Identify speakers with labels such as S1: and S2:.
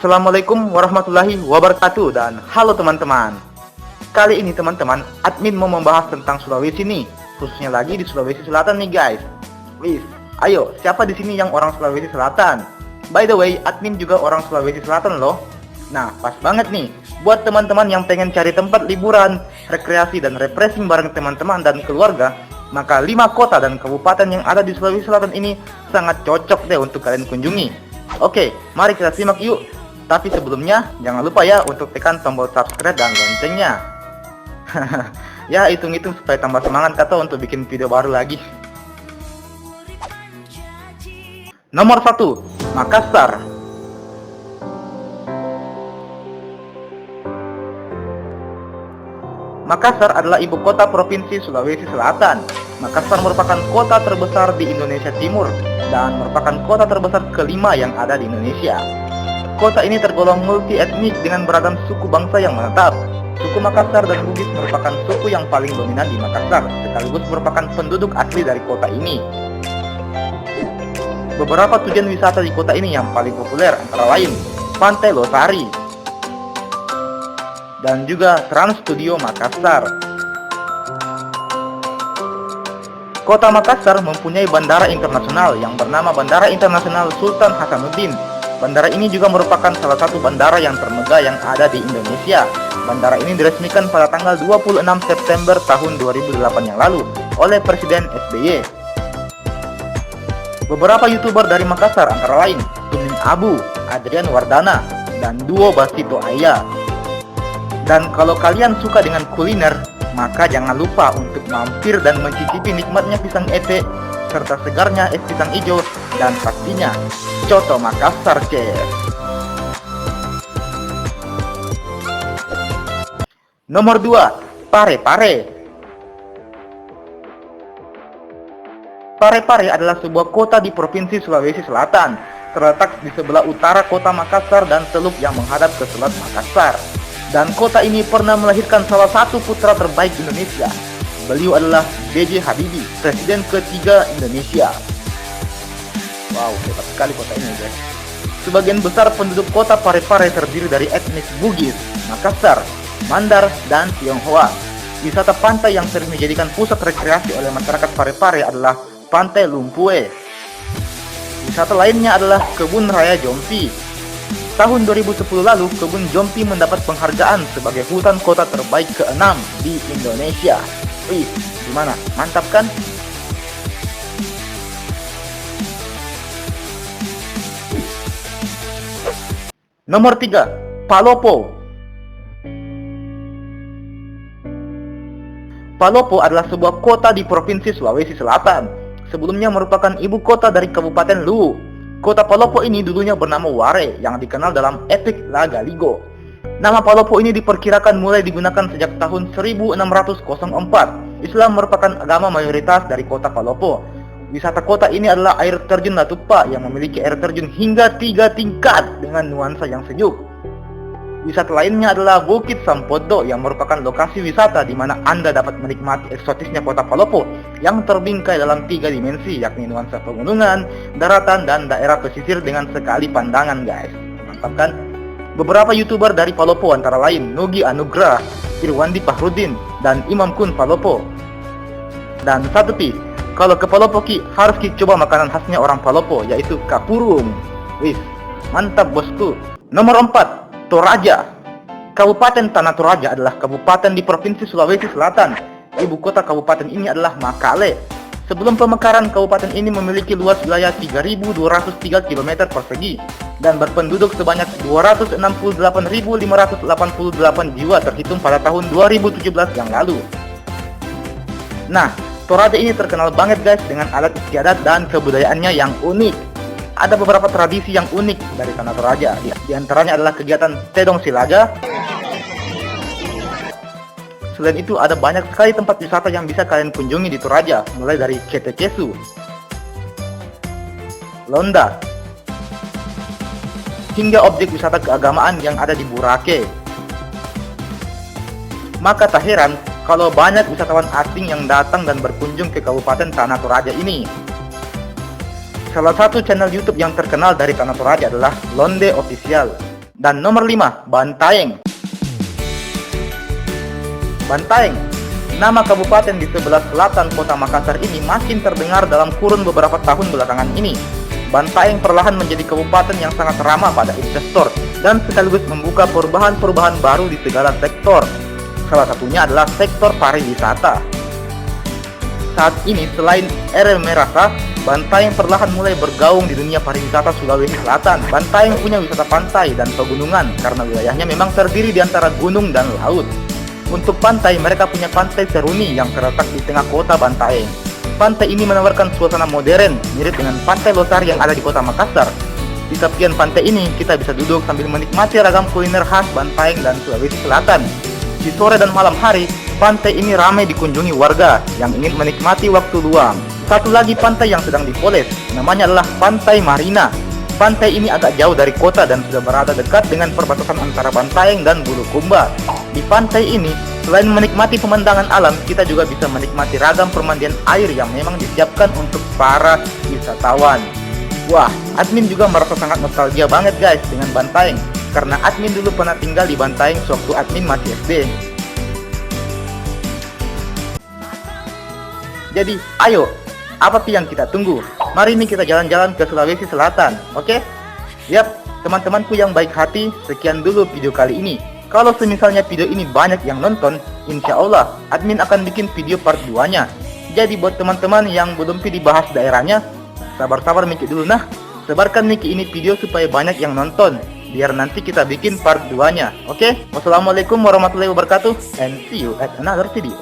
S1: Assalamualaikum warahmatullahi wabarakatuh dan halo teman-teman. Kali ini teman-teman, admin mau membahas tentang Sulawesi nih, khususnya lagi di Sulawesi Selatan nih guys. Wis, ayo, siapa di sini yang orang Sulawesi Selatan? By the way, admin juga orang Sulawesi Selatan loh. Nah, pas banget nih buat teman-teman yang pengen cari tempat liburan, rekreasi dan refreshing bareng teman-teman dan keluarga. Maka 5 kota dan kabupaten yang ada di Sulawesi Selatan ini sangat cocok deh untuk kalian kunjungi. Oke, mari kita simak yuk. Tapi sebelumnya, jangan lupa ya untuk tekan tombol subscribe dan loncengnya. Ya, hitung-hitung supaya tambah semangat kata untuk bikin video baru lagi. Nomor 1, Makassar. Makassar adalah ibu kota provinsi Sulawesi Selatan. Makassar merupakan kota terbesar di Indonesia Timur dan merupakan kota terbesar kelima yang ada di Indonesia. Kota ini tergolong multi etnik dengan beragam suku bangsa yang menetap. Suku Makassar dan Bugis merupakan suku yang paling dominan di Makassar, sekaligus merupakan penduduk asli dari kota ini. Beberapa tujuan wisata di kota ini yang paling populer antara lain Pantai Losari dan juga Trans Studio Makassar. Kota Makassar mempunyai bandara internasional yang bernama Bandara Internasional Sultan Hasanuddin. Bandara ini juga merupakan salah satu bandara yang termegah yang ada di Indonesia. Bandara ini diresmikan pada tanggal 26 September tahun 2008 yang lalu oleh Presiden SBY. Beberapa YouTuber dari Makassar antara lain Tumin Abu, Adrian Wardana, dan duo Basito Aya. Dan kalau kalian suka dengan kuliner, maka jangan lupa untuk mampir dan mencicipi nikmatnya pisang ete, serta segarnya es pisang hijau, dan pastinya coto Makassar, Chef. Nomor 2, Parepare. Parepare adalah sebuah kota di Provinsi Sulawesi Selatan, terletak di sebelah utara kota Makassar dan teluk yang menghadap ke Selat Makassar. Dan kota ini pernah melahirkan salah satu putra terbaik Indonesia. Beliau adalah B.J. Habibie, Presiden ketiga Indonesia. Wow, hebat sekali kota ini guys. Sebagian besar penduduk kota Parepare terdiri dari etnis Bugis, Makassar, Mandar, dan Tionghoa. Wisata pantai yang sering dijadikan pusat rekreasi oleh masyarakat Parepare adalah Pantai Lumpue. Wisata lainnya adalah Kebun Raya Jompi. Tahun 2010 lalu, Kebun Jompi mendapat penghargaan sebagai hutan kota terbaik ke-6 di Indonesia. Wih, gimana? Mantap kan? Nomor 3, Palopo. Palopo adalah sebuah kota di Provinsi Sulawesi Selatan. Sebelumnya merupakan ibu kota dari Kabupaten Luwu. Kota Palopo ini dulunya bernama Ware yang dikenal dalam epik Laga Ligo. Nama Palopo ini diperkirakan mulai digunakan sejak tahun 1604. Islam merupakan agama mayoritas dari kota Palopo. Wisata kota ini adalah air terjun Latupa yang memiliki air terjun hingga 3 tingkat dengan nuansa yang sejuk. Wisata lainnya adalah Bukit Sampodo yang merupakan lokasi wisata di mana Anda dapat menikmati eksotisnya kota Palopo yang terbingkai dalam 3 dimensi, yakni nuansa pegunungan, daratan, dan daerah pesisir dengan sekali pandangan guys. Mantap kan? Beberapa YouTuber dari Palopo antara lain Nugi Anugrah, Irwandi Pahrudin, dan Imam Kun Palopo. Dan satu pi, kalau ke Palopo ki harus coba makanan khasnya orang Palopo, yaitu kapurung. Wih, mantap bosku. Nomor 4, Toraja. Kabupaten Tanah Toraja adalah kabupaten di Provinsi Sulawesi Selatan. Ibu kota kabupaten ini adalah Makale. Sebelum pemekaran, kabupaten ini memiliki luas wilayah 3.203 km persegi dan berpenduduk sebanyak 268.588 jiwa terhitung pada tahun 2017 yang lalu. Nah, Toraja ini terkenal banget guys dengan adat istiadat dan kebudayaannya yang unik. Ada beberapa tradisi yang unik dari Tanah Toraja. Di antaranya adalah kegiatan Tedong Silaga. Selain itu, ada banyak sekali tempat wisata yang bisa kalian kunjungi di Toraja, mulai dari Ketekesu, Londa, hingga objek wisata keagamaan yang ada di Burake. Maka tak heran kalau banyak wisatawan asing yang datang dan berkunjung ke Kabupaten Tanah Toraja ini. Salah satu channel YouTube yang terkenal dari Tanah Toraja adalah Londe Official. Dan nomor 5, Bantaeng. Bantaeng, nama kabupaten di sebelah selatan kota Makassar ini makin terdengar dalam kurun beberapa tahun belakangan ini. Bantaeng perlahan menjadi kabupaten yang sangat ramah pada investor dan sekaligus membuka perubahan-perubahan baru di segala sektor. Salah satunya adalah sektor pariwisata. Saat ini selain RL Merasa, Bantaeng perlahan mulai bergaung di dunia pariwisata Sulawesi Selatan. Bantaeng punya wisata pantai dan pegunungan karena wilayahnya memang terdiri di antara gunung dan laut. Untuk pantai, mereka punya Pantai Seruni yang terletak di tengah kota Bantaeng. Pantai ini menawarkan suasana modern, mirip dengan Pantai Losar yang ada di kota Makassar. Di tepian pantai ini, kita bisa duduk sambil menikmati ragam kuliner khas Bantaeng dan Sulawesi Selatan. Di sore dan malam hari, pantai ini ramai dikunjungi warga yang ingin menikmati waktu luang. Satu lagi pantai yang sedang dipoles, namanya adalah Pantai Marina. Pantai ini agak jauh dari kota dan sudah berada dekat dengan perbatasan antara Bantaeng dan Bulukumba. Di pantai ini, selain menikmati pemandangan alam, kita juga bisa menikmati ragam permandian air yang memang disiapkan untuk para wisatawan. Wah, admin juga merasa sangat nostalgia banget guys dengan Bantaeng, karena admin dulu pernah tinggal di Bantaeng sewaktu admin masih SD. Jadi, ayo, apa sih yang kita tunggu? Mari ini kita jalan-jalan ke Sulawesi Selatan, oke? Yap, teman-temanku yang baik hati, sekian dulu video kali ini. Kalau semisalnya video ini banyak yang nonton, insya Allah admin akan bikin video part 2-nya. Jadi buat teman-teman yang belum dibahas daerahnya, sabar-sabar mikir dulu nah. Sebarkan Niki ini video supaya banyak yang nonton, biar nanti kita bikin part 2-nya, oke? Wassalamualaikum warahmatullahi wabarakatuh, and see you at another video.